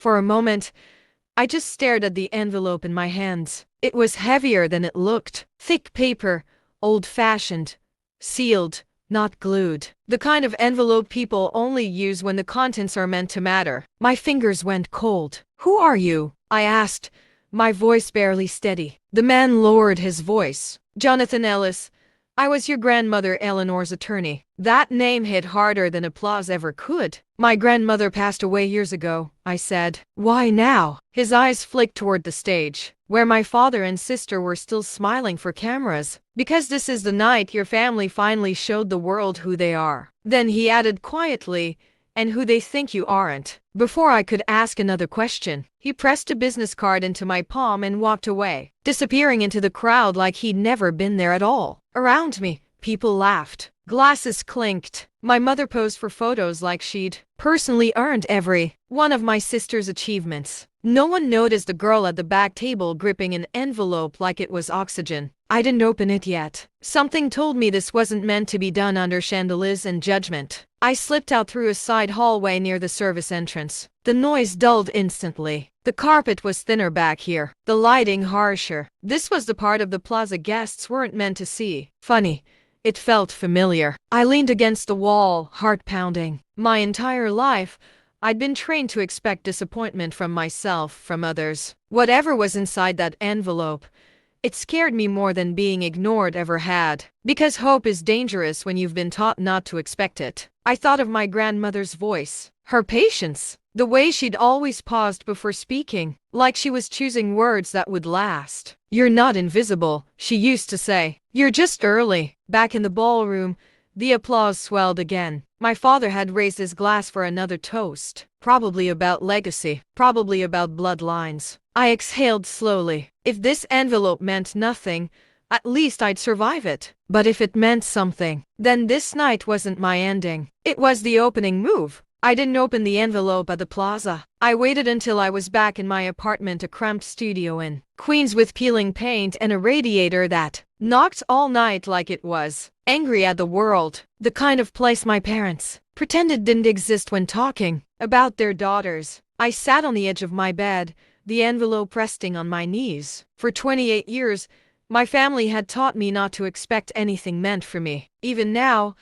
For a moment, I just stared at the envelope in my hands. It was heavier than it looked. Thick paper, old-fashioned, sealed, not glued. The kind of envelope people only use when the contents are meant to matter. My fingers went cold. "Who are you?" I asked, my voice barely steady. The man lowered his voice. "Jonathan Ellis. I was your grandmother Eleanor's attorney." That name hit harder than applause ever could. "My grandmother passed away years ago," I said. "Why now?" His eyes flicked toward the stage, where my father and sister were still smiling for cameras. "Because this is the night your family finally showed the world who they are." Then he added quietly, "And who they think you aren't." Before I could ask another question, he pressed a business card into my palm and walked away, disappearing into the crowd like he'd never been there at all. Around me, people laughed. Glasses clinked. My mother posed for photos like she'd personally earned every one of my sister's achievements. No one noticed the girl at the back table gripping an envelope like it was oxygen. I didn't open it yet. Something told me this wasn't meant to be done under chandeliers and judgment. I slipped out through a side hallway near the service entrance. The noise dulled instantly. The carpet was thinner back here, the lighting harsher. This was the part of the plaza guests weren't meant to see. Funny, it felt familiar. I leaned against the wall, heart pounding. My entire life, I'd been trained to expect disappointment from myself, from others. Whatever was inside that envelope, it scared me more than being ignored ever had. Because hope is dangerous when you've been taught not to expect it. I thought of my grandmother's voice, her patience, the way she'd always paused before speaking, like she was choosing words that would last. "You're not invisible," she used to say. "You're just early." Back in the ballroom, the applause swelled again. My father had raised his glass for another toast, probably about legacy, probably about bloodlines. I exhaled slowly. If this envelope meant nothing, at least I'd survive it. But if it meant something, then this night wasn't my ending. It was the opening move. I didn't open the envelope at the plaza. I waited until I was back in my apartment, a cramped studio in Queens with peeling paint and a radiator that knocked all night like it was angry at the world. The kind of place my parents pretended didn't exist when talking about their daughters. I sat on the edge of my bed, the envelope resting on my knees. For 28 years, my family had taught me not to expect anything meant for me. Even now,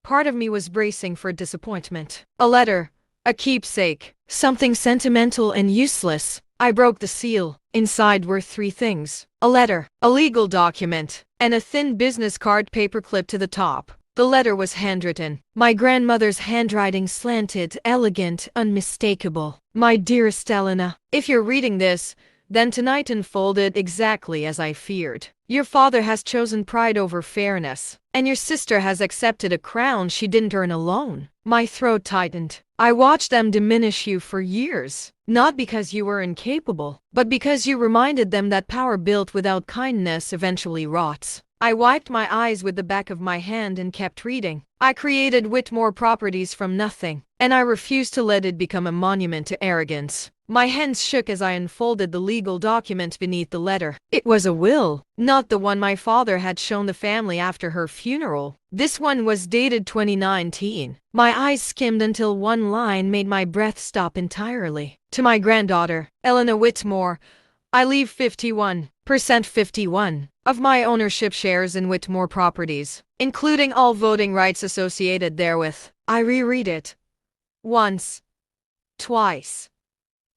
part of me was bracing for disappointment. A letter, a keepsake, something sentimental and useless. I broke the seal. Inside were 3 things: a letter, a legal document, and a thin business card paperclip to the top. The letter was handwritten. My grandmother's handwriting, slanted, elegant, unmistakable. "My dearest Elena, if you're reading this, then tonight unfolded exactly as I feared. Your father has chosen pride over fairness, and your sister has accepted a crown she didn't earn alone." My throat tightened. "I watched them diminish you for years, not because you were incapable, but because you reminded them that power built without kindness eventually rots." I wiped my eyes with the back of my hand and kept reading. "I created Whitmore Properties from nothing, and I refused to let it become a monument to arrogance." My hands shook as I unfolded the legal document beneath the letter. It was a will, not the one my father had shown the family after her funeral. This one was dated 2019. My eyes skimmed until one line made my breath stop entirely. "To my granddaughter, Elena Whitmore, I leave 51% of my ownership shares in Whitmore Properties, including all voting rights associated therewith." I reread it. Once. Twice.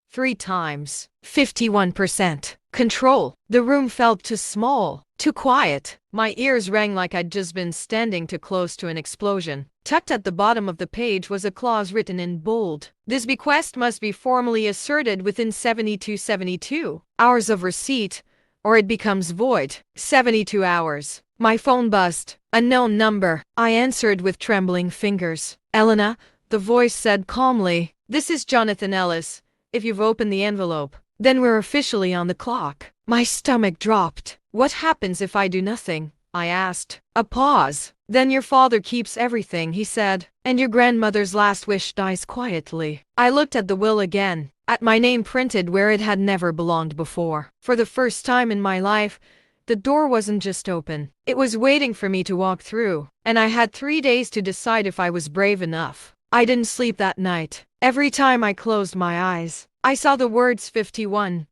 3 times. 51%. Control. The room felt too small, too quiet. My ears rang like I'd just been standing too close to an explosion. Tucked at the bottom of the page was a clause written in bold. "This bequest must be formally asserted within 72 hours of receipt, or it becomes void." 72 hours. My phone buzzed. Unknown number. I answered with trembling fingers. "Elena," the voice said calmly, "this is Jonathan Ellis. If you've opened the envelope, then we're officially on the clock." My stomach dropped. "What happens if I do nothing?" I asked. A pause. "Then your father keeps everything," he said, "and your grandmother's last wish dies quietly." I looked at the will again, at my name printed where it had never belonged before. For the first time in my life, the door wasn't just open. It was waiting for me to walk through, and I had 3 days to decide if I was brave enough. I didn't sleep that night. Every time I closed my eyes, I saw the words 51%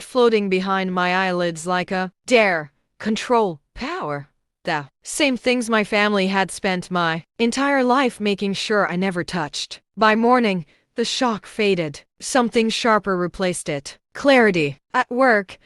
floating behind my eyelids like a dare, control, power. The same things my family had spent my entire life making sure I never touched. By morning, the shock faded. Something sharper replaced it. Clarity. At work,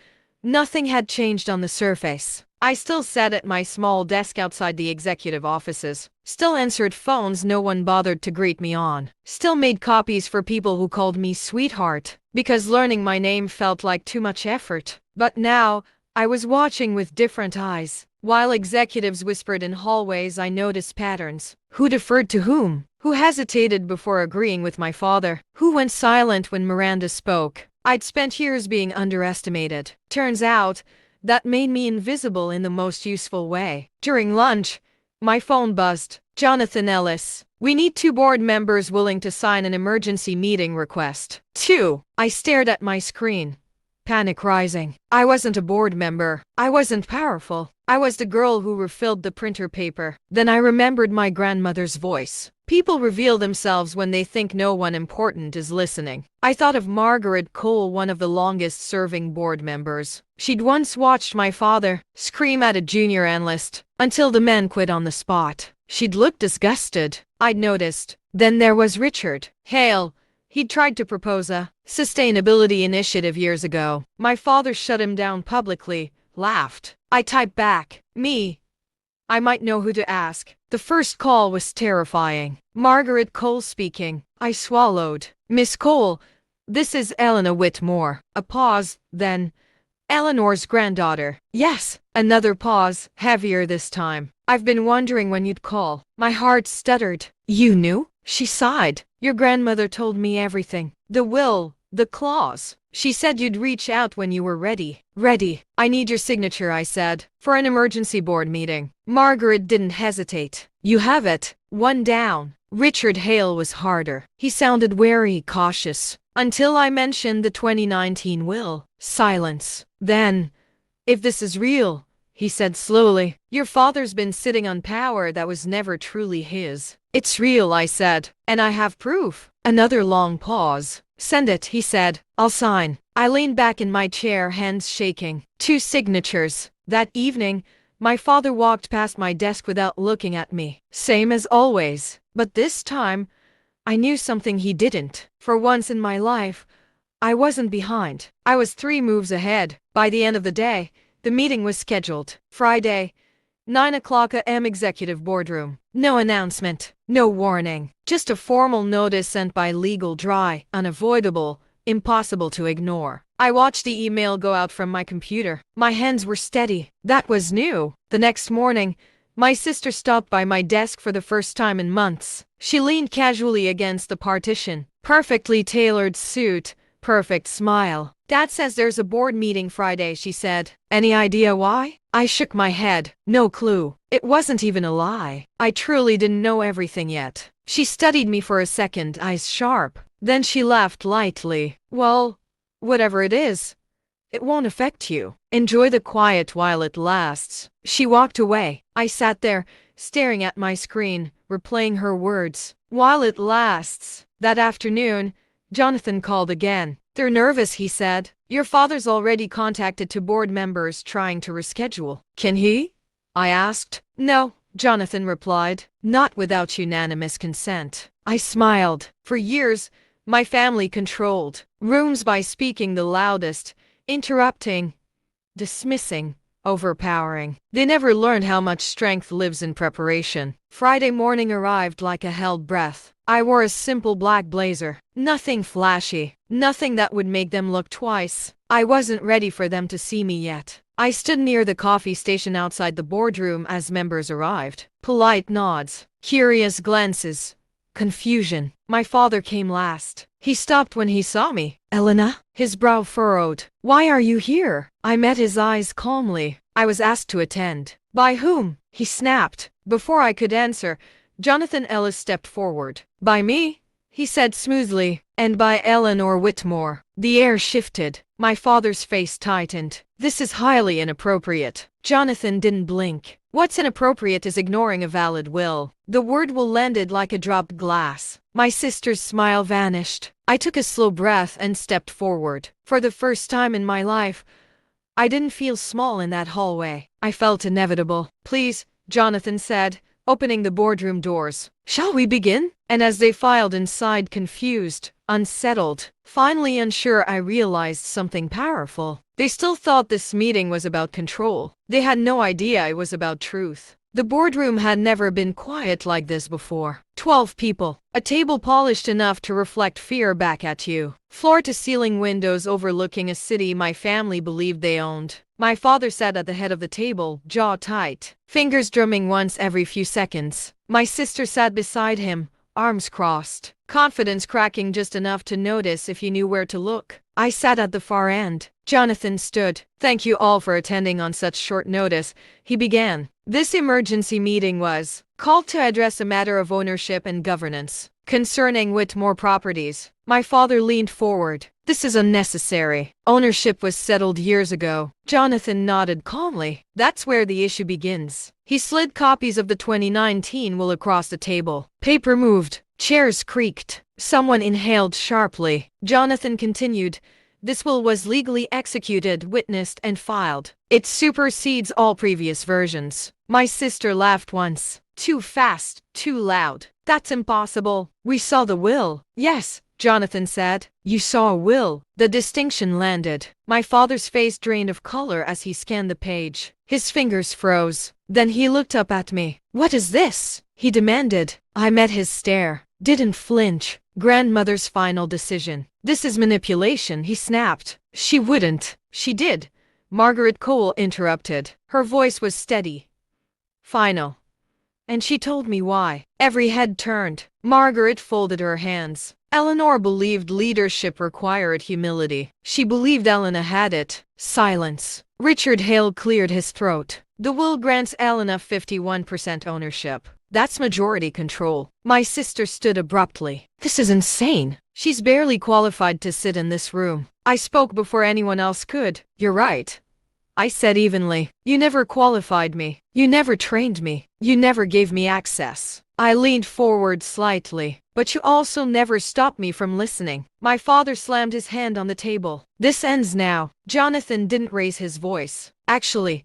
nothing had changed on the surface. I still sat at my small desk outside the executive offices. Still answered phones no one bothered to greet me on. Still made copies for people who called me sweetheart, because learning my name felt like too much effort. But now, I was watching with different eyes. While executives whispered in hallways, I noticed patterns. Who deferred to whom? Who hesitated before agreeing with my father? Who went silent when Miranda spoke? I'd spent years being underestimated. Turns out, that made me invisible in the most useful way. During lunch, my phone buzzed. Jonathan Ellis. We need 2 board members willing to sign an emergency meeting request. 2. I stared at my screen. Panic rising. I wasn't a board member. I wasn't powerful. I was the girl who refilled the printer paper. Then I remembered my grandmother's voice. People reveal themselves when they think no one important is listening. I thought of Margaret Cole, one of the longest-serving board members. She'd once watched my father scream at a junior analyst until the man quit on the spot. She'd looked disgusted. I'd noticed. Then there was Richard Hale. He'd tried to propose a sustainability initiative years ago. My father shut him down publicly, laughed. I typed back, me. I might know who to ask. The first call was terrifying. Margaret Cole speaking. I swallowed. Miss Cole, this is Eleanor Whitmore. A pause, then, Eleanor's granddaughter. Yes. Another pause, heavier this time. I've been wondering when you'd call. My heart stuttered. You knew? She sighed. Your grandmother told me everything. The will, the clause. She said you'd reach out when you were ready. Ready. I need your signature, I said, for an emergency board meeting. Margaret didn't hesitate. You have it. 1 down. Richard Hale was harder. He sounded wary, cautious. Until I mentioned the 2019 will. Silence. Then, if this is real, he said slowly, your father's been sitting on power that was never truly his. It's real, I said, and I have proof. Another long pause. Send it, he said. I'll sign. I leaned back in my chair, hands shaking. 2 signatures. That evening, my father walked past my desk without looking at me. Same as always. But this time, I knew something he didn't. For once in my life, I wasn't behind. I was 3 moves ahead. By the end of the day, the meeting was scheduled. Friday, 9 o'clock a.m. executive boardroom. No announcement, no warning, just a formal notice sent by legal, dry, unavoidable, impossible to ignore. I watched the email go out from my computer. My hands were steady. That was new. The next morning, my sister stopped by my desk for the first time in months. She leaned casually against the partition. Perfectly tailored suit, perfect smile. Dad says there's a board meeting Friday, she said. Any idea why? I shook my head. No clue. It wasn't even a lie. I truly didn't know everything yet. She studied me for a second, eyes sharp. Then she laughed lightly. Well, whatever it is, it won't affect you. Enjoy the quiet while it lasts. She walked away. I sat there, staring at my screen, replaying her words. While it lasts. That afternoon, Jonathan called again. They're nervous, he said. Your father's already contacted 2 board members trying to reschedule. Can he? I asked. No, Jonathan replied. Not without unanimous consent. I smiled. For years, my family controlled rooms by speaking the loudest, interrupting, dismissing, overpowering. They never learned how much strength lives in preparation. Friday morning arrived like a held breath. I wore a simple black blazer. Nothing flashy. Nothing that would make them look twice. I wasn't ready for them to see me yet. I stood near the coffee station outside the boardroom as members arrived. Polite nods. Curious glances. Confusion. My father came last. He stopped when he saw me. Elena? His brow furrowed. Why are you here? I met his eyes calmly. I was asked to attend. By whom? He snapped. Before I could answer, Jonathan Ellis stepped forward. By me? He said smoothly. and by Eleanor Whitmore. The air shifted. My father's face tightened. This is highly inappropriate. Jonathan didn't blink. What's inappropriate is ignoring a valid will. The word will landed like a dropped glass. My sister's smile vanished. I took a slow breath and stepped forward. For the first time in my life, I didn't feel small in that hallway. I felt inevitable. Please, Jonathan said, opening the boardroom doors. Shall we begin? And as they filed inside, confused, unsettled, finally unsure, I realized something powerful. They still thought this meeting was about control. They had no idea it was about truth. The boardroom had never been quiet like this before. 12 people. A table polished enough to reflect fear back at you. Floor-to-ceiling windows overlooking a city my family believed they owned. My father sat at the head of the table, jaw tight, fingers drumming once every few seconds. My sister sat beside him, arms crossed, confidence cracking just enough to notice if you knew where to look. I sat at the far end. Jonathan stood. Thank you all for attending on such short notice, he began. This emergency meeting was called to address a matter of ownership and governance concerning Whitmore properties. My father leaned forward. This is unnecessary. Ownership was settled years ago. Jonathan nodded calmly. That's where the issue begins. He slid copies of the 2019 will across the table. Paper moved. Chairs creaked. Someone inhaled sharply. Jonathan continued. This will was legally executed, witnessed, and filed. It supersedes all previous versions. My sister laughed once. Too fast, too loud. That's impossible. We saw the will. Yes, Jonathan said. You saw a will. The distinction landed. My father's face drained of color as he scanned the page. His fingers froze. Then he looked up at me. What is this? He demanded. I met his stare. Didn't flinch. Grandmother's final decision. This is manipulation, he snapped. She wouldn't. She did. Margaret Cole interrupted. Her voice was steady. Final. And she told me why. Every head turned. Margaret folded her hands. Eleanor believed leadership required humility. She believed Elena had it. Silence. Richard Hale cleared his throat. The will grants Elena 51% ownership. That's majority control. My sister stood abruptly. This is insane. She's barely qualified to sit in this room. I spoke before anyone else could. You're right. I said evenly. You never qualified me. You never trained me. You never gave me access. I leaned forward slightly. But you also never stopped me from listening. My father slammed his hand on the table. This ends now. Jonathan didn't raise his voice. Actually,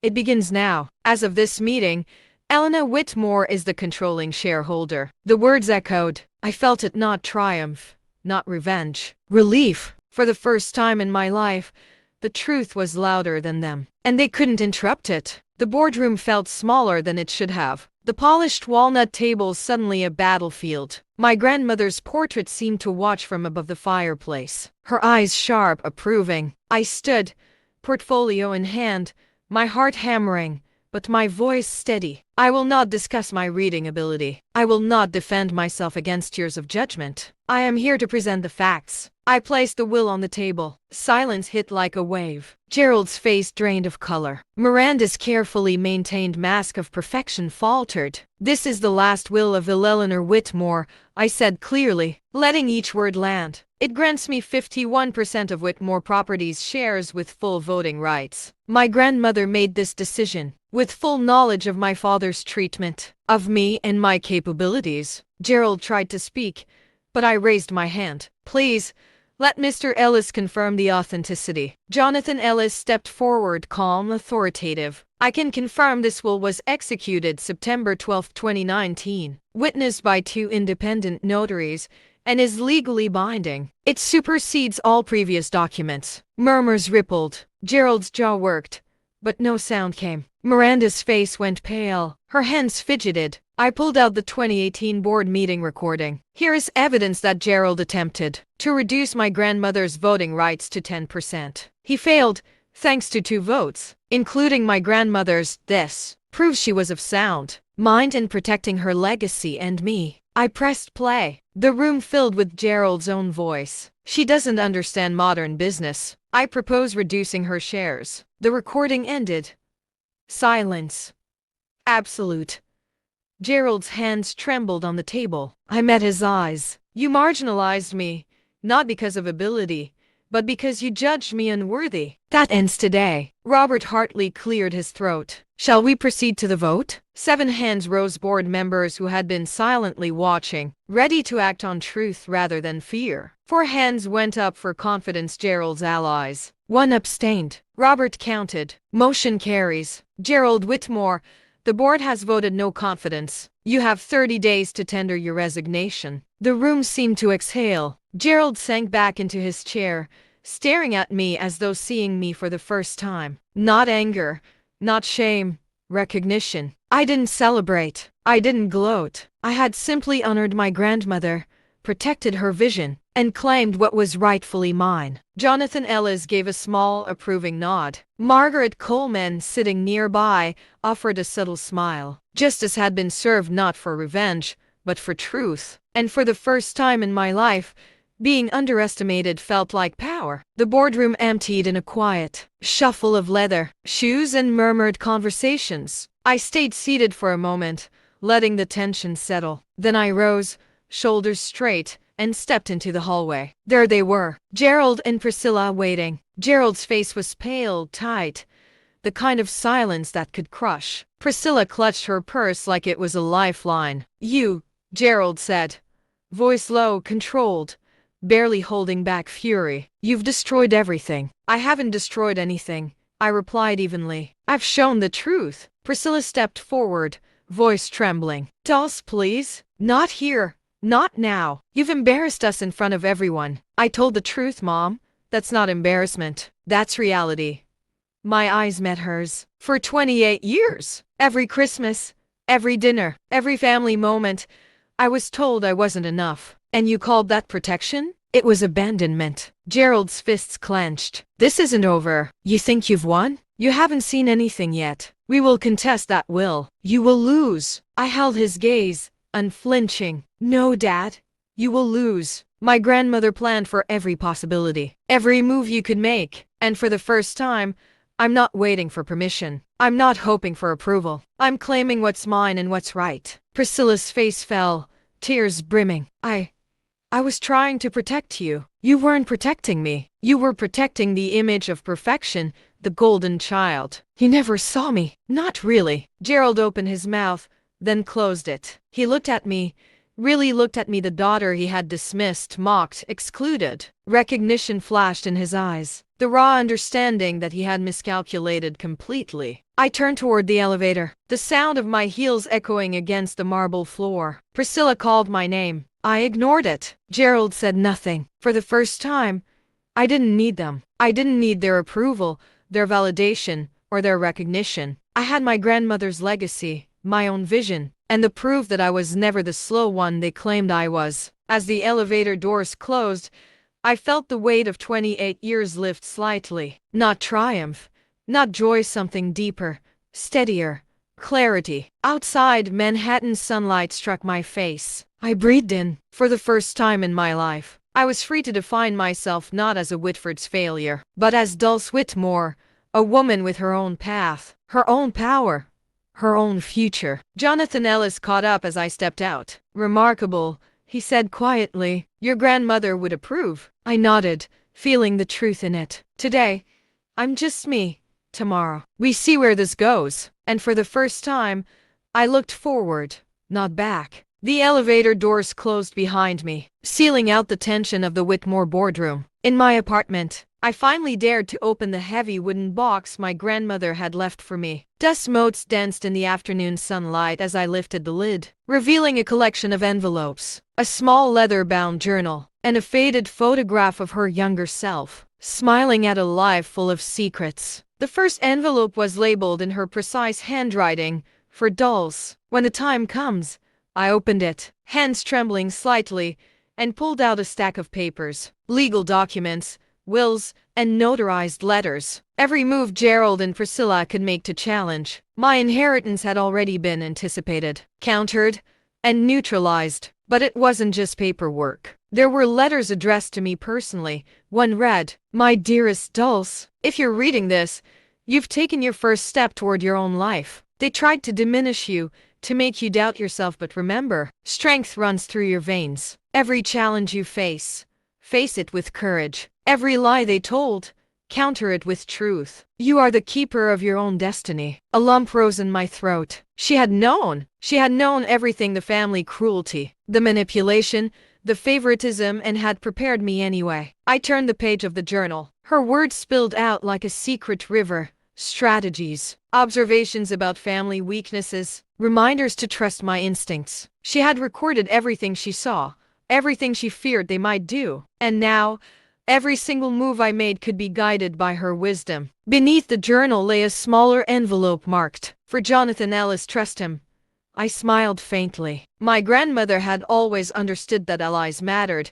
it begins now. As of this meeting, Elena Whitmore is the controlling shareholder. The words echoed. I felt it, not triumph, not revenge. Relief. For the first time in my life, the truth was louder than them. And they couldn't interrupt it. The boardroom felt smaller than it should have. The polished walnut tables suddenly a battlefield. My grandmother's portrait seemed to watch from above the fireplace. Her eyes sharp, approving. I stood, portfolio in hand, my heart hammering, but my voice steady. I will not discuss my reading ability. I will not defend myself against years of judgment. I am here to present the facts. I placed the will on the table. Silence hit like a wave. Gerald's face drained of color. Miranda's carefully maintained mask of perfection faltered. This is the last will of Eleanor Whitmore, I said clearly, letting each word land. It grants me 51% of Whitmore Properties shares with full voting rights. My grandmother made this decision with full knowledge of my father's treatment of me and my capabilities. Gerald tried to speak, but I raised my hand. Please, let Mr. Ellis confirm the authenticity. Jonathan Ellis stepped forward, calm, authoritative. I can confirm this will was executed September 12, 2019, witnessed by 2 independent notaries, and is legally binding. It supersedes all previous documents. Murmurs rippled. Gerald's jaw worked, but no sound came. Miranda's face went pale. Her hands fidgeted. I pulled out the 2018 board meeting recording. Here is evidence that Gerald attempted to reduce my grandmother's voting rights to 10%. He failed, thanks to 2 votes, including my grandmother's. This proves she was of sound mind in protecting her legacy and me. I pressed play. The room filled with Gerald's own voice. She doesn't understand modern business. I propose reducing her shares. The recording ended. Silence. Absolute. Gerald's hands trembled on the table. I met his eyes. You marginalized me. not because of ability, but because you judged me unworthy. That ends today. Robert Hartley cleared his throat. Shall we proceed to the vote? 7 hands rose, board members who had been silently watching, ready to act on truth rather than fear. 4 hands went up for confidence, Gerald's allies. 1 abstained. Robert counted. Motion carries. Gerald Whitmore, the board has voted no confidence. You have 30 days to tender your resignation. The room seemed to exhale. Gerald sank back into his chair, staring at me as though seeing me for the first time. Not anger, not shame, recognition. I didn't celebrate. I didn't gloat. I had simply honored my grandmother, protected her vision, and claimed what was rightfully mine. Jonathan Ellis gave a small, approving nod. Margaret Coleman, sitting nearby, offered a subtle smile. Justice had been served not for revenge, but for truth. And for the first time in my life, being underestimated felt like power. The boardroom emptied in a quiet shuffle of leather shoes and murmured conversations. I stayed seated for a moment, letting the tension settle. Then I rose, shoulders straight, and stepped into the hallway. There they were, Gerald and Priscilla waiting. Gerald's face was pale, tight, the kind of silence that could crush. Priscilla clutched her purse like it was a lifeline. You, Gerald said, voice low, controlled, barely holding back fury. You've destroyed everything. I haven't destroyed anything, I replied evenly. I've shown the truth. Priscilla stepped forward, voice trembling. Dolls, please. Not here. Not now. You've embarrassed us in front of everyone. I told the truth, Mom. That's not embarrassment. That's reality. My eyes met hers. For 28 years, every Christmas, every dinner, every family moment, I was told I wasn't enough. And you called that protection? It was abandonment. Gerald's fists clenched. This isn't over. You think you've won? You haven't seen anything yet. We will contest that will. You will lose. I held his gaze, unflinching. No, Dad. You will lose. My grandmother planned for every possibility, every move you could make. And for the first time, I'm not waiting for permission. I'm not hoping for approval. I'm claiming what's mine and what's right. Priscilla's face fell, tears brimming. I was trying to protect you. You weren't protecting me. You were protecting the image of perfection, the golden child. You never saw me. Not really. Gerald opened his mouth, then closed it. He looked at me, really looked at me, the daughter he had dismissed, mocked, excluded. Recognition flashed in his eyes, the raw understanding that he had miscalculated completely. I turned toward the elevator, the sound of my heels echoing against the marble floor. Priscilla called my name. I ignored it. Gerald said nothing. For the first time, I didn't need them. I didn't need their approval, their validation, or their recognition. I had my grandmother's legacy, my own vision, and the proof that I was never the slow one they claimed I was. As the elevator doors closed, I felt the weight of 28 years lift slightly. Not triumph, not joy, something deeper, steadier, clarity. Outside, Manhattan's sunlight struck my face. I breathed in. For the first time in my life, I was free to define myself not as a Whitford's failure, but as Dulce Whitmore, a woman with her own path, her own power, her own future. Jonathan Ellis caught up as I stepped out. Remarkable, he said quietly. Your grandmother would approve. I nodded, feeling the truth in it. Today, I'm just me. Tomorrow, we see where this goes. And for the first time, I looked forward, not back. The elevator doors closed behind me, sealing out the tension of the Whitmore boardroom. In my apartment, I finally dared to open the heavy wooden box my grandmother had left for me. Dust motes danced in the afternoon sunlight as I lifted the lid, revealing a collection of envelopes, a small leather-bound journal, and a faded photograph of her younger self, smiling at a life full of secrets. The first envelope was labeled in her precise handwriting, for Dulce. When the time comes, I opened it, hands trembling slightly, and pulled out a stack of papers, legal documents, wills, and notarized letters. Every move Gerald and Priscilla could make to challenge my inheritance had already been anticipated, countered, and neutralized. But it wasn't just paperwork. There were letters addressed to me personally. One read, My dearest Dulce, if you're reading this, you've taken your first step toward your own life. They tried to diminish you, to make you doubt yourself, but remember, strength runs through your veins. Every challenge you face, face it with courage. Every lie they told, counter it with truth. You are the keeper of your own destiny. A lump rose in my throat. She had known. She had known everything, the family cruelty, the manipulation, the favoritism, and had prepared me anyway. I turned the page of the journal. Her words spilled out like a secret river. Strategies, observations about family weaknesses, reminders to trust my instincts. She had recorded everything she saw, everything she feared they might do. And now, every single move I made could be guided by her wisdom. Beneath the journal lay a smaller envelope marked, "For Jonathan Ellis, trust him." I smiled faintly. My grandmother had always understood that allies mattered,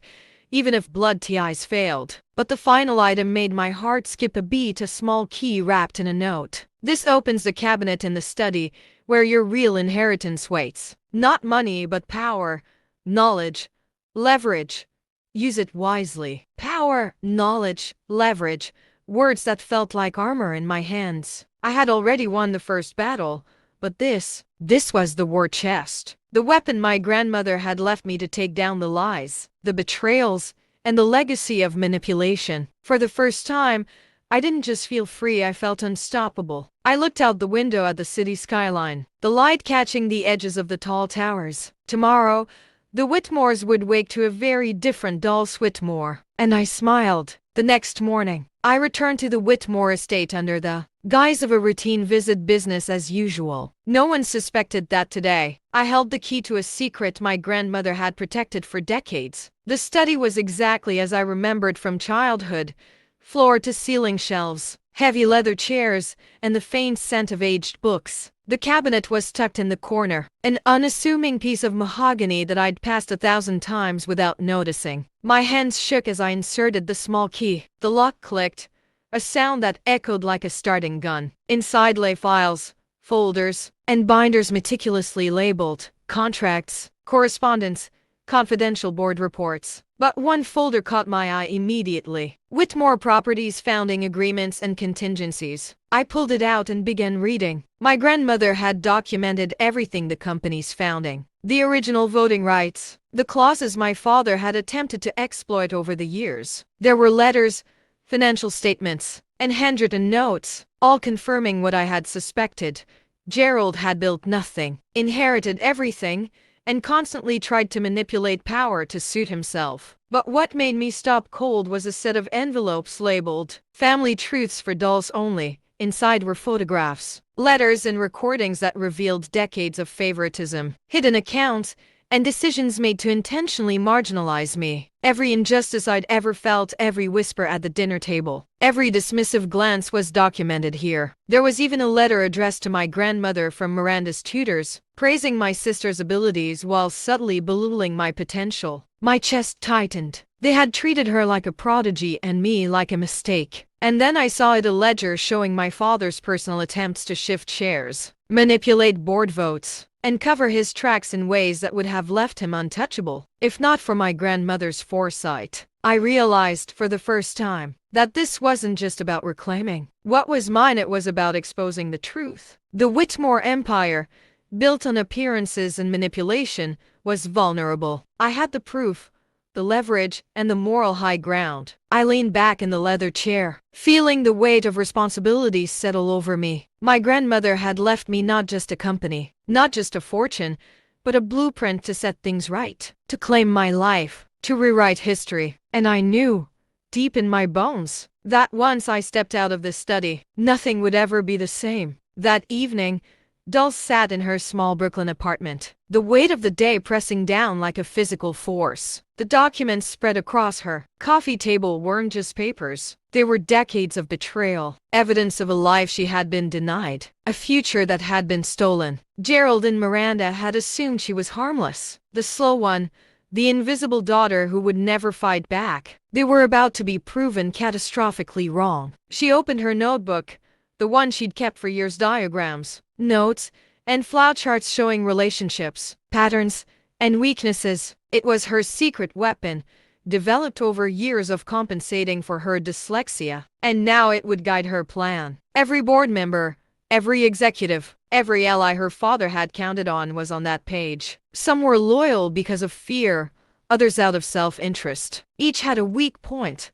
even if blood ties failed. But the final item made my heart skip a beat, a small key wrapped in a note. "This opens the cabinet in the study where your real inheritance waits. Not money, but power, knowledge, leverage. Use it wisely." Power, knowledge, leverage. Words that felt like armor in my hands. I had already won the first battle, but this was the war chest. The weapon my grandmother had left me to take down the lies, the betrayals, and the legacy of manipulation. For the first time, I didn't just feel free, I felt unstoppable. I looked out the window at the city skyline, the light catching the edges of the tall towers. Tomorrow, the Whitmores would wake to a very different Dulce Whitmore, and I smiled. The next morning, I returned to the Whitmore estate under the guise of a routine visit, business as usual. No one suspected that today I held the key to a secret my grandmother had protected for decades. The study was exactly as I remembered from childhood. Floor to ceiling shelves, heavy leather chairs, and the faint scent of aged books. The cabinet was tucked in the corner, an unassuming piece of mahogany that I'd passed 1,000 times without noticing. My hands shook as I inserted the small key. The lock clicked, a sound that echoed like a starting gun. Inside lay files, folders, and binders meticulously labeled: contracts, correspondence, confidential board reports. But one folder caught my eye immediately: Whitmore Properties founding agreements and contingencies. I pulled it out and began reading. My grandmother had documented everything: the company's founding, the original voting rights, the clauses my father had attempted to exploit over the years. There were letters, financial statements, and handwritten notes, all confirming what I had suspected. Gerald had built nothing, inherited everything, and constantly tried to manipulate power to suit himself. But what made me stop cold was a set of envelopes labeled "Family Truths for Dolls Only." Inside were photographs, letters, and recordings that revealed decades of favoritism, hidden accounts, and decisions made to intentionally marginalize me. Every injustice I'd ever felt, every whisper at the dinner table, every dismissive glance was documented here. There was even a letter addressed to my grandmother from Miranda's tutors, praising my sister's abilities while subtly belittling my potential. My chest tightened. They had treated her like a prodigy and me like a mistake. And then I saw it, a ledger showing my father's personal attempts to shift shares, manipulate board votes, and cover his tracks in ways that would have left him untouchable, if not for my grandmother's foresight. I realized for the first time that this wasn't just about reclaiming what was mine, it was about exposing the truth. The Whitmore empire, built on appearances and manipulation, was vulnerable. I had the proof, the leverage, and the moral high ground. I leaned back in the leather chair, feeling the weight of responsibility settle over me. My grandmother had left me not just a company, not just a fortune, but a blueprint to set things right, to claim my life, to rewrite history. And I knew, deep in my bones, that once I stepped out of this study, nothing would ever be the same. That evening, Dulce sat in her small Brooklyn apartment, the weight of the day pressing down like a physical force. The documents spread across her coffee table weren't just papers. They were decades of betrayal, evidence of a life she had been denied, a future that had been stolen. Gerald and Miranda had assumed she was harmless, the slow one, the invisible daughter who would never fight back. They were about to be proven catastrophically wrong. She opened her notebook, the one she'd kept for years, diagrams, notes, and flowcharts showing relationships, patterns, and weaknesses. It was her secret weapon, developed over years of compensating for her dyslexia, and now it would guide her plan. Every board member, every executive, every ally her father had counted on was on that page. Some were loyal because of fear, others out of self-interest. Each had a weak point,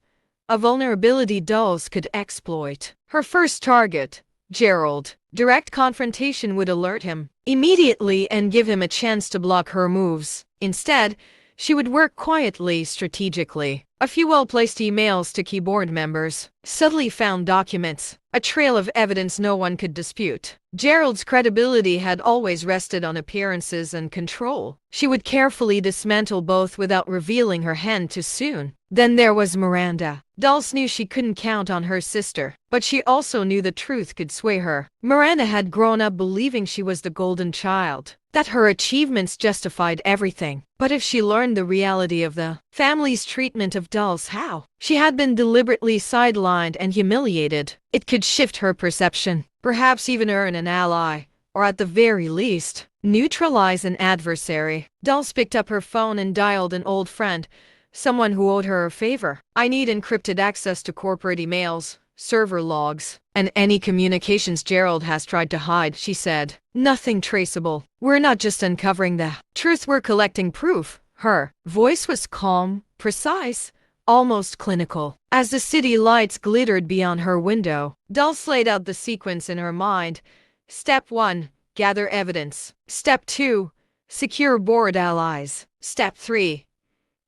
a vulnerability Dulce could exploit. Her first target, Gerald. Direct confrontation would alert him immediately and give him a chance to block her moves. Instead, she would work quietly, strategically. A few well-placed emails to key board members, subtly found documents, a trail of evidence no one could dispute. Gerald's credibility had always rested on appearances and control. She would carefully dismantle both without revealing her hand too soon. Then there was Miranda. Dulce knew she couldn't count on her sister, but she also knew the truth could sway her. Miranda had grown up believing she was the golden child, that her achievements justified everything. But if she learned the reality of the family's treatment of Dulce, how she had been deliberately sidelined and humiliated, it could shift her perception, perhaps even earn an ally, or at the very least, neutralize an adversary. Dulce picked up her phone and dialed an old friend, someone who owed her a favor. "I need encrypted access to corporate emails, server logs, and any communications Gerald has tried to hide," she said. "Nothing traceable. We're not just uncovering the truth, we're collecting proof." Her voice was calm, precise, almost clinical. As the city lights glittered beyond her window, Dulce laid out the sequence in her mind. Step 1, gather evidence. Step 2, secure board allies. Step 3,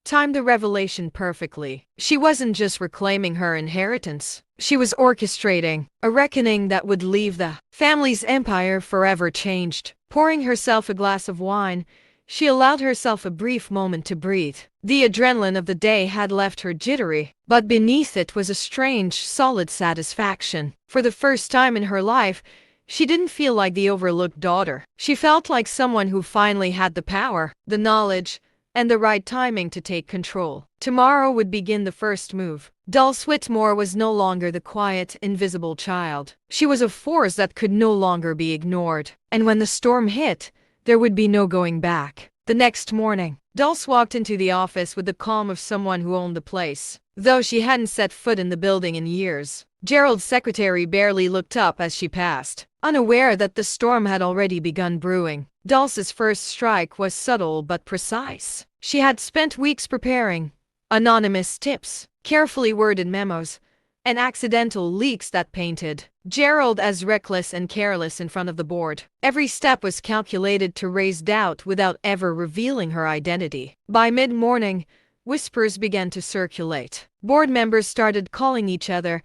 time the revelation perfectly. She wasn't just reclaiming her inheritance. She was orchestrating a reckoning that would leave the family's empire forever changed. Pouring herself a glass of wine, she allowed herself a brief moment to breathe. The adrenaline of the day had left her jittery, but beneath it was a strange, solid satisfaction. For the first time in her life, she didn't feel like the overlooked daughter. She felt like someone who finally had the power, the knowledge, and the right timing to take control. Tomorrow would begin the first move. Dulce Whitmore was no longer the quiet, invisible child. She was a force that could no longer be ignored. And when the storm hit, there would be no going back. The next morning, Dulce walked into the office with the calm of someone who owned the place, though she hadn't set foot in the building in years. Gerald's secretary barely looked up as she passed, unaware that the storm had already begun brewing. Dulce's first strike was subtle but precise. She had spent weeks preparing anonymous tips, carefully worded memos, and accidental leaks that painted Gerald as reckless and careless in front of the board. Every step was calculated to raise doubt without ever revealing her identity. By mid-morning, whispers began to circulate. Board members started calling each other,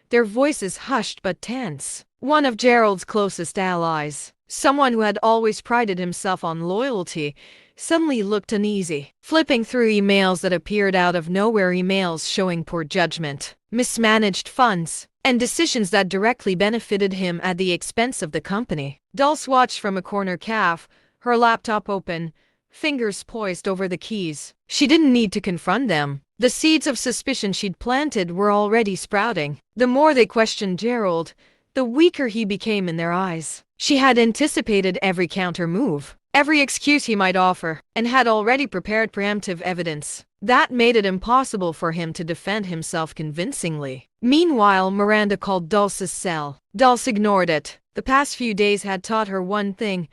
their voices hushed but tense. One of Gerald's closest allies, someone who had always prided himself on loyalty, suddenly looked uneasy, flipping through emails that appeared out of nowhere, emails showing poor judgment, mismanaged funds, and decisions that directly benefited him at the expense of the company. Dulce watched from a corner calf, her laptop open, fingers poised over the keys. She didn't need to confront them. The seeds of suspicion she'd planted were already sprouting. The more they questioned Gerald, the weaker he became in their eyes. She had anticipated every counter move, every excuse he might offer, and had already prepared preemptive evidence. That made it impossible for him to defend himself convincingly. Meanwhile, Miranda called Dulce's cell. Dulce ignored it. The past few days had taught her one thing: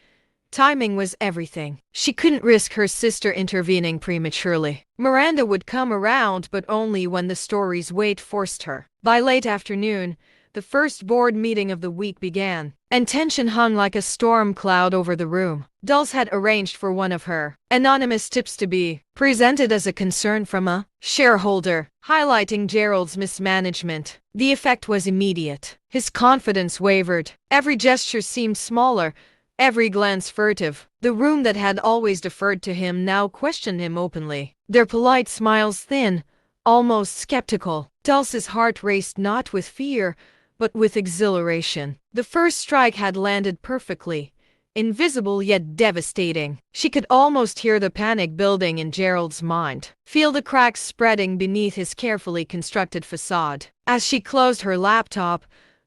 timing was everything. She couldn't risk her sister intervening prematurely. Miranda would come around, but only when the story's weight forced her. By late afternoon, the first board meeting of the week began, and tension hung like a storm cloud over the room. Dulce had arranged for one of her anonymous tips to be presented as a concern from a shareholder, highlighting Gerald's mismanagement. The effect was immediate. His confidence wavered. Every gesture seemed smaller, every glance furtive. The room that had always deferred to him now questioned him openly, their polite smiles thin, almost skeptical. Dulce's heart raced not with fear, but with exhilaration. The first strike had landed perfectly, invisible yet devastating. She could almost hear the panic building in Gerald's mind, feel the cracks spreading beneath his carefully constructed facade. As she closed her laptop,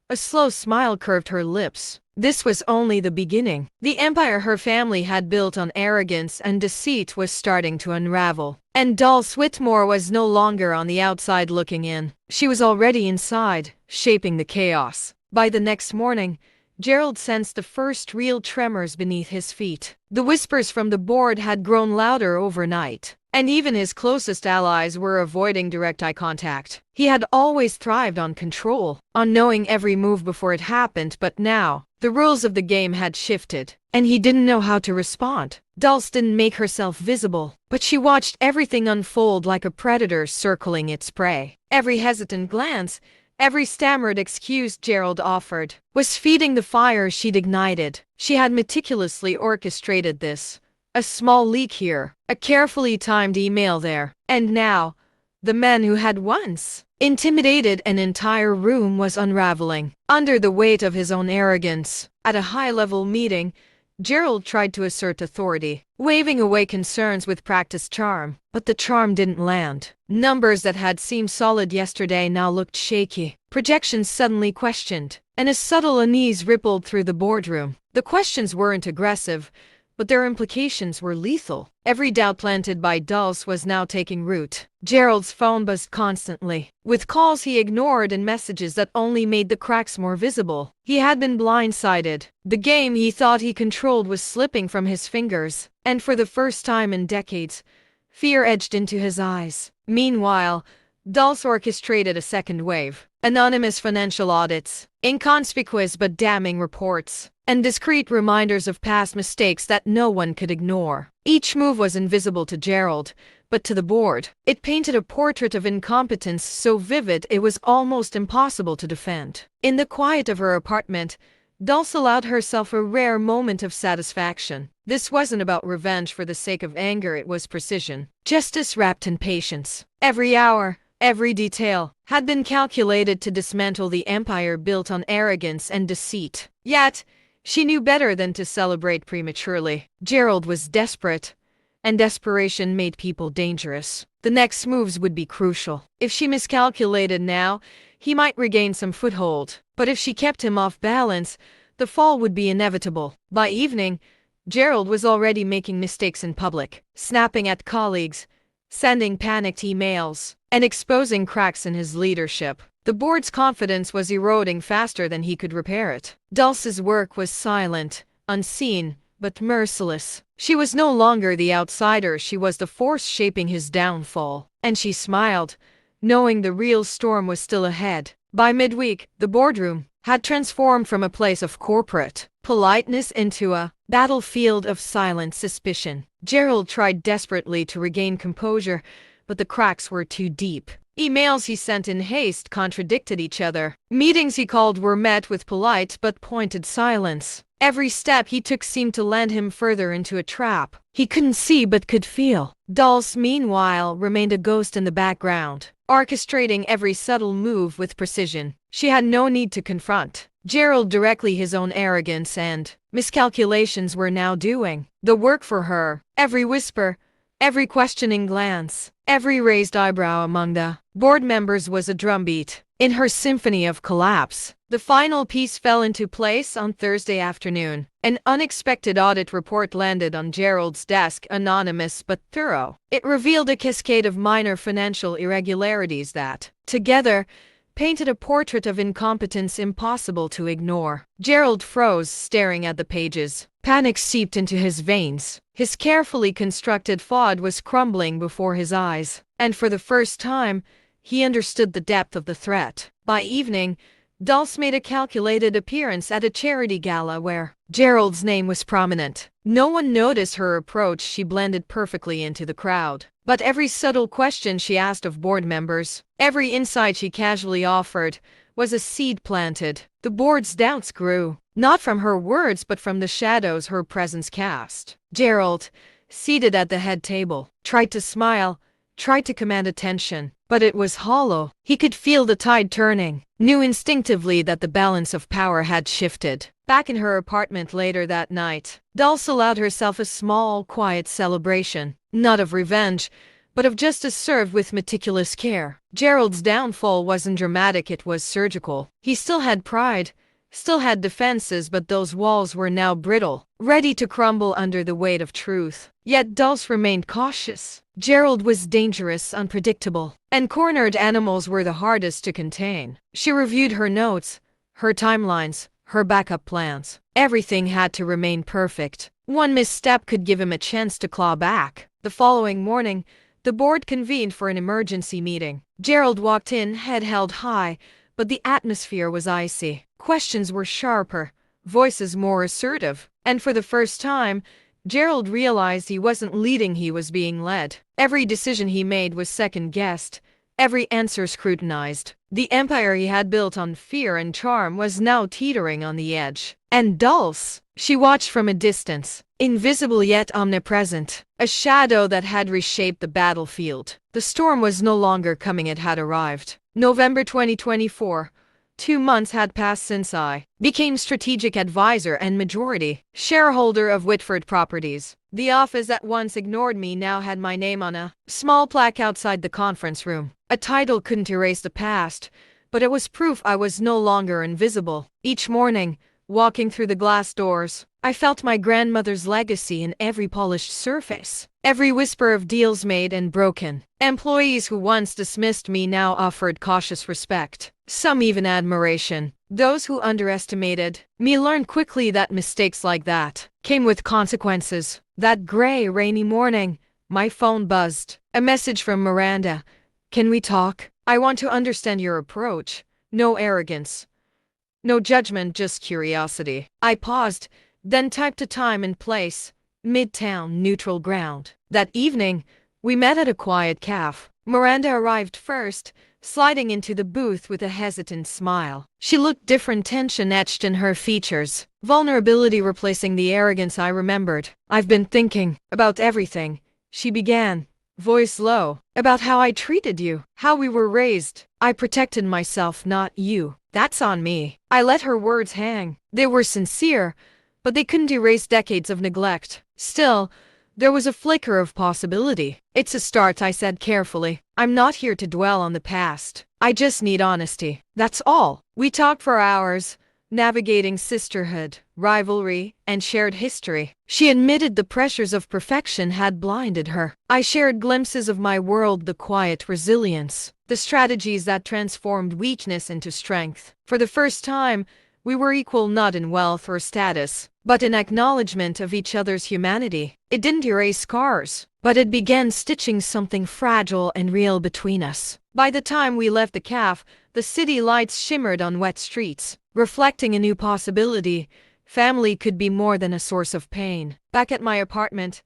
a slow smile curved her lips. This was only the beginning. The empire her family had built on arrogance and deceit was starting to unravel. And Dulce Whitmore was no longer on the outside looking in. She was already inside, shaping the chaos. By the next morning, Gerald sensed the first real tremors beneath his feet. The whispers from the board had grown louder overnight, and even his closest allies were avoiding direct eye contact. He had always thrived on control, on knowing every move before it happened, but now, the rules of the game had shifted, and he didn't know how to respond. Dulce didn't make herself visible, but she watched everything unfold like a predator circling its prey. Every hesitant glance, every stammered excuse Gerald offered, was feeding the fire she'd ignited. She had meticulously orchestrated this. A small leak here, a carefully timed email there, and now, the man who had once intimidated an entire room was unraveling under the weight of his own arrogance. At a high-level meeting, Gerald tried to assert authority, waving away concerns with practiced charm, but the charm didn't land. Numbers that had seemed solid yesterday now looked shaky. Projections suddenly questioned, and a subtle unease rippled through the boardroom. The questions weren't aggressive, but their implications were lethal. Every doubt planted by Dulce was now taking root. Gerald's phone buzzed constantly, with calls he ignored and messages that only made the cracks more visible. He had been blindsided. The game he thought he controlled was slipping from his fingers, and for the first time in decades, fear edged into his eyes. Meanwhile, Dulce orchestrated a second wave. Anonymous financial audits, inconspicuous but damning reports, and discreet reminders of past mistakes that no one could ignore. Each move was invisible to Gerald, but to the board, it painted a portrait of incompetence so vivid it was almost impossible to defend. In the quiet of her apartment, Dulce allowed herself a rare moment of satisfaction. This wasn't about revenge for the sake of anger, it was precision. Justice wrapped in patience. Every hour, every detail, had been calculated to dismantle the empire built on arrogance and deceit. Yet, she knew better than to celebrate prematurely. Gerald was desperate, and desperation made people dangerous. The next moves would be crucial. If she miscalculated now, he might regain some foothold. But if she kept him off balance, the fall would be inevitable. By evening, Gerald was already making mistakes in public, snapping at colleagues, sending panicked emails, and exposing cracks in his leadership. The board's confidence was eroding faster than he could repair it. Dulce's work was silent, unseen, but merciless. She was no longer the outsider, she was the force shaping his downfall. And she smiled, knowing the real storm was still ahead. By midweek, the boardroom had transformed from a place of corporate politeness into a battlefield of silent suspicion. Gerald tried desperately to regain composure, but the cracks were too deep. Emails he sent in haste contradicted each other. Meetings he called were met with polite but pointed silence. Every step he took seemed to land him further into a trap he couldn't see but could feel. Dulce, meanwhile, remained a ghost in the background, orchestrating every subtle move with precision. She had no need to confront Gerald directly. His own arrogance and miscalculations were now doing the work for her. Every whisper, every questioning glance, every raised eyebrow among the board members was a drumbeat in her symphony of collapse. The final piece fell into place on Thursday afternoon. An unexpected audit report landed on Gerald's desk, anonymous but thorough. It revealed a cascade of minor financial irregularities that, together, painted a portrait of incompetence impossible to ignore. Gerald froze, staring at the pages. Panic seeped into his veins. His carefully constructed faud was crumbling before his eyes, and for the first time, he understood the depth of the threat. By evening, Dulce made a calculated appearance at a charity gala where Gerald's name was prominent. No one noticed her approach, she blended perfectly into the crowd. But every subtle question she asked of board members, every insight she casually offered, was a seed planted. The board's doubts grew, not from her words but from the shadows her presence cast. Gerald, seated at the head table, tried to smile, tried to command attention, but it was hollow. He could feel the tide turning, knew instinctively that the balance of power had shifted. Back in her apartment later that night, Dulce allowed herself a small, quiet celebration, not of revenge, but of justice served with meticulous care. Gerald's downfall wasn't dramatic, it was surgical. He still had pride, still had defenses, but those walls were now brittle, ready to crumble under the weight of truth. Yet Dulce remained cautious. Gerald was dangerous, unpredictable, and cornered animals were the hardest to contain. She reviewed her notes, her timelines, her backup plans. Everything had to remain perfect. One misstep could give him a chance to claw back. The following morning, the board convened for an emergency meeting. Gerald walked in, head held high, but the atmosphere was icy. Questions were sharper, voices more assertive, and for the first time, Gerald realized he wasn't leading, he was being led. Every decision he made was second-guessed, every answer scrutinized. The empire he had built on fear and charm was now teetering on the edge. And Dulce, she watched from a distance, invisible yet omnipresent, a shadow that had reshaped the battlefield. The storm was no longer coming, it had arrived. November 2024. 2 months had passed since I became strategic advisor and majority shareholder of Whitford Properties. The office that once ignored me now had my name on a small plaque outside the conference room. A title couldn't erase the past, but it was proof I was no longer invisible. Each morning, walking through the glass doors, I felt my grandmother's legacy in every polished surface, every whisper of deals made and broken. Employees who once dismissed me now offered cautious respect, some even admiration. Those who underestimated me learned quickly that mistakes like that came with consequences. That gray, rainy morning, my phone buzzed. A message from Miranda. "Can we talk? I want to understand your approach. No arrogance. No judgment, just curiosity." I paused, then typed a time and place. Midtown, neutral ground. That evening, we met at a quiet cafe. Miranda arrived first, sliding into the booth with a hesitant smile. She looked different, tension etched in her features, vulnerability replacing the arrogance I remembered. "I've been thinking about everything," she began, voice low, "about how I treated you, how we were raised. I protected myself, not you. That's on me." I let her words hang. They were sincere, but they couldn't erase decades of neglect. Still, there was a flicker of possibility. "It's a start," I said carefully. "I'm not here to dwell on the past. I just need honesty. That's all." We talked for hours, navigating sisterhood, rivalry, and shared history. She admitted the pressures of perfection had blinded her. I shared glimpses of my world, the quiet resilience, the strategies that transformed weakness into strength. For the first time, we were equal, not in wealth or status, but in acknowledgement of each other's humanity. It didn't erase scars, but it began stitching something fragile and real between us. By the time we left the cafe, the city lights shimmered on wet streets, reflecting a new possibility. Family could be more than a source of pain. Back at my apartment,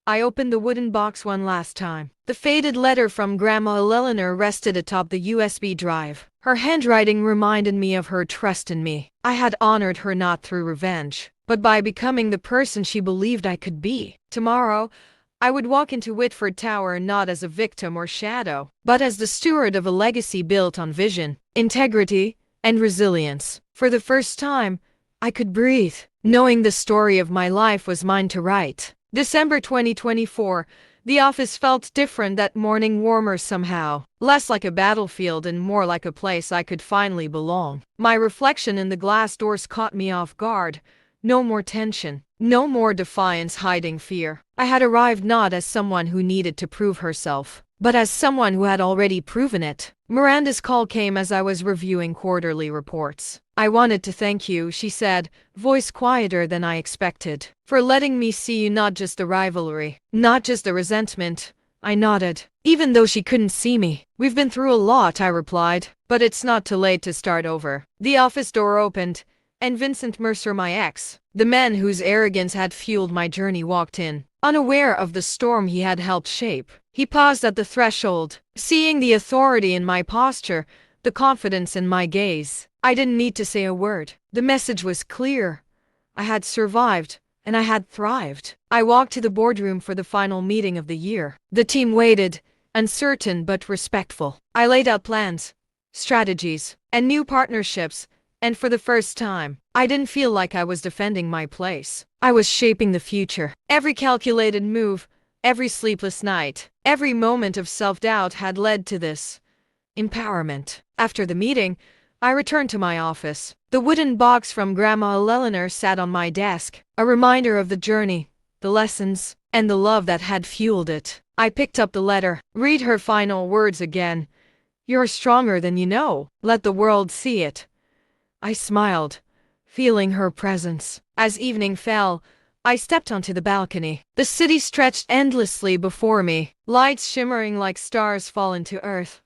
I opened the wooden box one last time. The faded letter from Grandma Eleanor rested atop the USB drive. Her handwriting reminded me of her trust in me. I had honored her not through revenge, but by becoming the person she believed I could be. Tomorrow, I would walk into Whitford Tower not as a victim or shadow, but as the steward of a legacy built on vision, integrity, and resilience. For the first time, I could breathe, knowing the story of my life was mine to write. December 2024. The office felt different that morning, warmer somehow, less like a battlefield and more like a place I could finally belong. My reflection in the glass doors caught me off guard. No more tension, no more defiance hiding fear. I had arrived not as someone who needed to prove herself, but as someone who had already proven it. Miranda's call came as I was reviewing quarterly reports. "I wanted to thank you," she said, voice quieter than I expected, "for letting me see you, not just the rivalry, not just the resentment." I nodded, even though she couldn't see me. "We've been through a lot," I replied, "but it's not too late to start over." The office door opened, and Vincent Mercer, my ex, the man whose arrogance had fueled my journey, walked in, unaware of the storm he had helped shape. He paused at the threshold, seeing the authority in my posture, the confidence in my gaze. I didn't need to say a word. The message was clear. I had survived, and I had thrived. I walked to the boardroom for the final meeting of the year. The team waited, uncertain but respectful. I laid out plans, strategies, and new partnerships, and for the first time, I didn't feel like I was defending my place. I was shaping the future. Every calculated move, every sleepless night, every moment of self-doubt had led to this empowerment. After the meeting, I returned to my office. The wooden box from Grandma Eleanor sat on my desk, a reminder of the journey, the lessons, and the love that had fueled it. I picked up the letter. Read her final words again. "You're stronger than you know. Let the world see it." I smiled, feeling her presence. As evening fell, I stepped onto the balcony. The city stretched endlessly before me, lights shimmering like stars fallen to earth.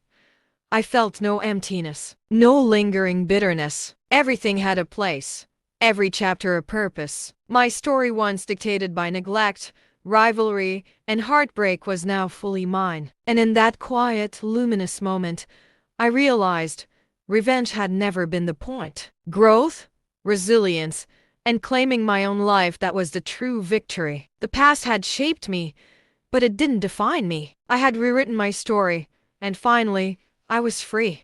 I felt no emptiness, no lingering bitterness. Everything had a place, every chapter a purpose. My story, once dictated by neglect, rivalry, and heartbreak, was now fully mine. And in that quiet, luminous moment, I realized revenge had never been the point. Growth, resilience, and claiming my own life, that was the true victory. The past had shaped me, but it didn't define me. I had rewritten my story, and finally, I was free.